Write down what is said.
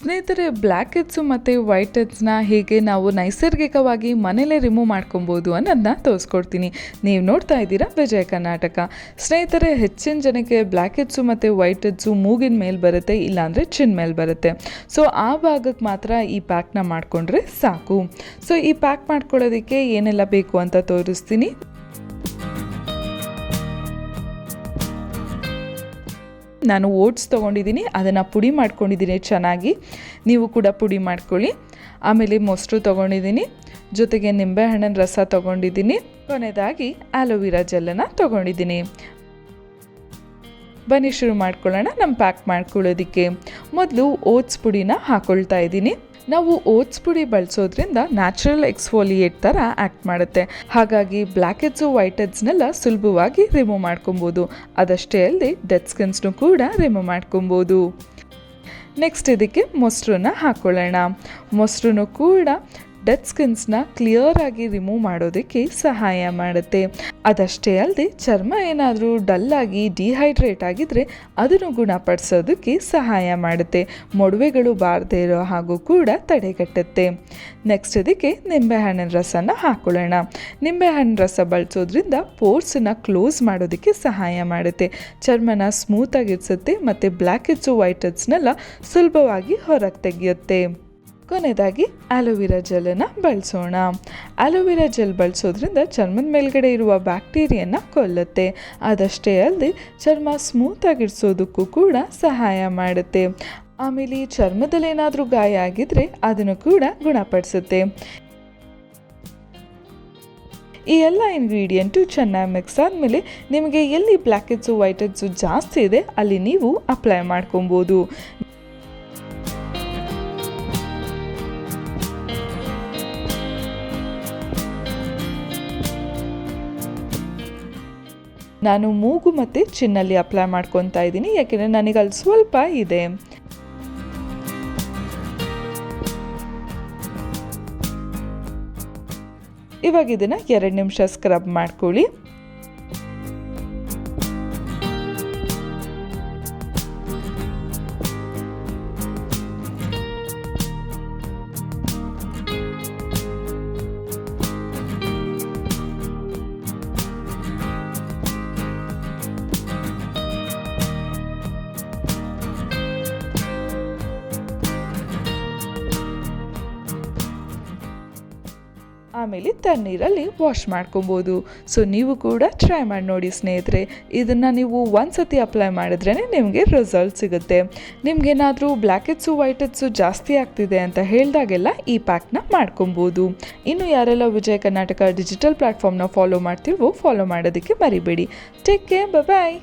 ಸ್ನೇಹಿತರೆ, black heads ಮತ್ತು white ಹೆಡ್ಸ್ನ ಹೇಗೆ ನಾವು ನೈಸರ್ಗಿಕವಾಗಿ ಮನೇಲೇ ರಿಮೂವ್ ಮಾಡ್ಕೊಬೋದು ಅನ್ನೋದನ್ನ ತೋರಿಸ್ಕೊಡ್ತೀನಿ. ನೀವು ನೋಡ್ತಾ ಇದ್ದೀರಾ ವಿಜಯ ಕರ್ನಾಟಕ. ಸ್ನೇಹಿತರೆ, ಹೆಚ್ಚಿನ ಜನಕ್ಕೆ ಬ್ಲ್ಯಾಕ್ ಹೆಡ್ಸು ಮತ್ತು ವೈಟ್ ಹೆಡ್ಸು ಮೂಗಿನ ಮೇಲೆ ಬರುತ್ತೆ, ಇಲ್ಲಾಂದರೆ ಚಿನ್ ಮೇಲೆ ಬರುತ್ತೆ. ಸೊ ಆ ಭಾಗಕ್ಕೆ ಮಾತ್ರ ಈ ಪ್ಯಾಕ್ನ ಮಾಡಿಕೊಂಡ್ರೆ ಸಾಕು. ಸೊ ಈ ಪ್ಯಾಕ್ ಮಾಡ್ಕೊಳ್ಳೋದಕ್ಕೆ ಏನೆಲ್ಲ ಬೇಕು ಅಂತ ತೋರಿಸ್ತೀನಿ. ನಾನು ಓಟ್ಸ್ ತೊಗೊಂಡಿದ್ದೀನಿ, ಅದನ್ನು ಪುಡಿ ಮಾಡ್ಕೊಂಡಿದ್ದೀನಿ ಚೆನ್ನಾಗಿ. ನೀವು ಕೂಡ ಪುಡಿ ಮಾಡ್ಕೊಳ್ಳಿ. ಆಮೇಲೆ ಮೊಸರು ತೊಗೊಂಡಿದ್ದೀನಿ, ಜೊತೆಗೆ ನಿಂಬೆಹಣ್ಣಿನ ರಸ ತೊಗೊಂಡಿದ್ದೀನಿ. ಕೊನೆಯದಾಗಿ ಆಲೋವೆರಾ ಜೆಲ್ಲನ್ನು ತೊಗೊಂಡಿದ್ದೀನಿ. ಬನ್ನಿ ಶುರು ಮಾಡ್ಕೊಳ್ಳೋಣ ನಮ್ಮ ಪ್ಯಾಕ್ ಮಾಡ್ಕೊಳ್ಳೋದಕ್ಕೆ. ಮೊದಲು ಓಟ್ಸ್ ಪುಡಿನ ಹಾಕ್ಕೊಳ್ತಾ ಇದ್ದೀನಿ. ನಾವು ಓಟ್ಸ್ ಪುಡಿ ಬಳಸೋದ್ರಿಂದ ನ್ಯಾಚುರಲ್ ಎಕ್ಸ್ಫೋಲಿಯೇಟ್ ಥರ ಆ್ಯಕ್ಟ್ ಮಾಡುತ್ತೆ. ಹಾಗಾಗಿ ಬ್ಲ್ಯಾಕ್ ಹೆಡ್ಸು ವೈಟ್ ಹೆಡ್ಸ್ನೆಲ್ಲ ಸುಲಭವಾಗಿ ರಿಮೂವ್ ಮಾಡ್ಕೊಬೋದು. ಅದಷ್ಟೇ ಅಲ್ಲದೆ ಡೆಡ್ ಸ್ಕಿನ್ಸ್ನು ಕೂಡ ರಿಮೂವ್ ಮಾಡ್ಕೊಬೋದು. ನೆಕ್ಸ್ಟ್ ಇದಕ್ಕೆ ಮೊಸರನ್ನ ಹಾಕ್ಕೊಳ್ಳೋಣ. ಮೊಸರು ಕೂಡ ಡೆಡ್ ಸ್ಕಿನ್ಸ್ನ ಕ್ಲಿಯರಾಗಿ ರಿಮೂವ್ ಮಾಡೋದಕ್ಕೆ ಸಹಾಯ ಮಾಡುತ್ತೆ. ಅದಷ್ಟೇ ಅಲ್ಲದೆ ಚರ್ಮ ಏನಾದರೂ ಡಲ್ಲಾಗಿ ಡಿಹೈಡ್ರೇಟ್ ಆಗಿದ್ದರೆ ಅದನ್ನು ಗುಣಪಡಿಸೋದಕ್ಕೆ ಸಹಾಯ ಮಾಡುತ್ತೆ. ಮೊಡವೆಗಳು ಬಾರದೇ ಇರೋ ಹಾಗೂ ಕೂಡ ತಡೆಗಟ್ಟುತ್ತೆ. ನೆಕ್ಸ್ಟ್ ಇದಕ್ಕೆ ನಿಂಬೆಹಣ್ಣಿನ ರಸನ ಹಾಕ್ಕೊಳ್ಳೋಣ. ನಿಂಬೆಹಣ್ಣಿನ ರಸ ಬಳಸೋದ್ರಿಂದ ಪೋರ್ಸನ್ನು ಕ್ಲೋಸ್ ಮಾಡೋದಕ್ಕೆ ಸಹಾಯ ಮಾಡುತ್ತೆ. ಚರ್ಮನ ಸ್ಮೂತಾಗಿರಿಸುತ್ತೆ ಮತ್ತು ಬ್ಲ್ಯಾಕ್ ಹೆಡ್ಸು ವೈಟ್ ಹೆಡ್ಸ್ನೆಲ್ಲ ಸುಲಭವಾಗಿ ಹೊರಗೆ ತೆಗೆಯುತ್ತೆ. ಕೊನೆಯದಾಗಿ ಆಲೋವೆರಾ ಜೆಲ್ಲನ್ನು ಬಳಸೋಣ. ಆಲೋವೆರಾ ಜೆಲ್ ಬಳಸೋದ್ರಿಂದ ಚರ್ಮದ ಮೇಲ್ಗಡೆ ಇರುವ ಬ್ಯಾಕ್ಟೀರಿಯನ್ನ ಕೊಲ್ಲುತ್ತೆ. ಅದಷ್ಟೇ ಅಲ್ಲದೆ ಚರ್ಮ ಸ್ಮೂತಾಗಿರಿಸೋದಕ್ಕೂ ಕೂಡ ಸಹಾಯ ಮಾಡುತ್ತೆ. ಆಮೇಲೆ ಚರ್ಮದಲ್ಲಿ ಏನಾದರೂ ಗಾಯ ಆಗಿದ್ರೆ ಅದನ್ನು ಕೂಡ ಗುಣಪಡಿಸುತ್ತೆ. ಈ ಎಲ್ಲ ಇಂಗ್ರೀಡಿಯೆಂಟು ಚೆನ್ನಾಗಿ ಮಿಕ್ಸ್ ಆದಮೇಲೆ ನಿಮಗೆ ಎಲ್ಲಿ ಬ್ಲ್ಯಾಕ್ ಹೆಡ್ಸು ವೈಟ್ ಹೆಡ್ಸು ಜಾಸ್ತಿ ಇದೆ ಅಲ್ಲಿ ನೀವು ಅಪ್ಲೈ ಮಾಡ್ಕೊಬೋದು. ನಾನು ಮೂಗು ಮತ್ತು ಚಿನ್ನಲ್ಲಿ ಅಪ್ಲೈ ಮಾಡ್ಕೊತಾ ಇದ್ದೀನಿ, ಯಾಕೆಂದರೆ ನನಗೆ ಅಲ್ಲಿ ಸ್ವಲ್ಪ ಇದೆ. ಇವಾಗ ಇದನ್ನು 2 ನಿಮಿಷ ಸ್ಕ್ರಬ್ ಮಾಡ್ಕೊಳ್ಳಿ. ಆಮೇಲೆ ತಣ್ಣೀರಲ್ಲಿ ವಾಶ್ ಮಾಡ್ಕೊಬೋದು. ಸೊ ನೀವು ಕೂಡ ಟ್ರೈ ಮಾಡಿ ನೋಡಿ ಸ್ನೇಹಿತರೆ. ಇದನ್ನು ನೀವು ಒಂದ್ಸತಿ ಅಪ್ಲೈ ಮಾಡಿದ್ರೇ ನಿಮಗೆ ರಿಸಲ್ಟ್ ಸಿಗುತ್ತೆ. ನಿಮ್ಗೇನಾದರೂ ಬ್ಲ್ಯಾಕ್ ಹೆಡ್ಸು ವೈಟ್ ಹೆಡ್ಸು ಜಾಸ್ತಿ ಆಗ್ತಿದೆ ಅಂತ ಹೇಳಿದಾಗೆಲ್ಲ ಈ ಪ್ಯಾಕ್ನ ಮಾಡ್ಕೊಬೋದು. ಇನ್ನು ಯಾರೆಲ್ಲ ವಿಜಯ ಕರ್ನಾಟಕ ಡಿಜಿಟಲ್ ಪ್ಲ್ಯಾಟ್ಫಾರ್ಮ್ನ ಫಾಲೋ ಮಾಡ್ತೀವೋ ಫಾಲೋ ಮಾಡೋದಕ್ಕೆ ಮರಿಬೇಡಿ. ಟೇಕ್ ಕೇರ್, ಬಾಯ್.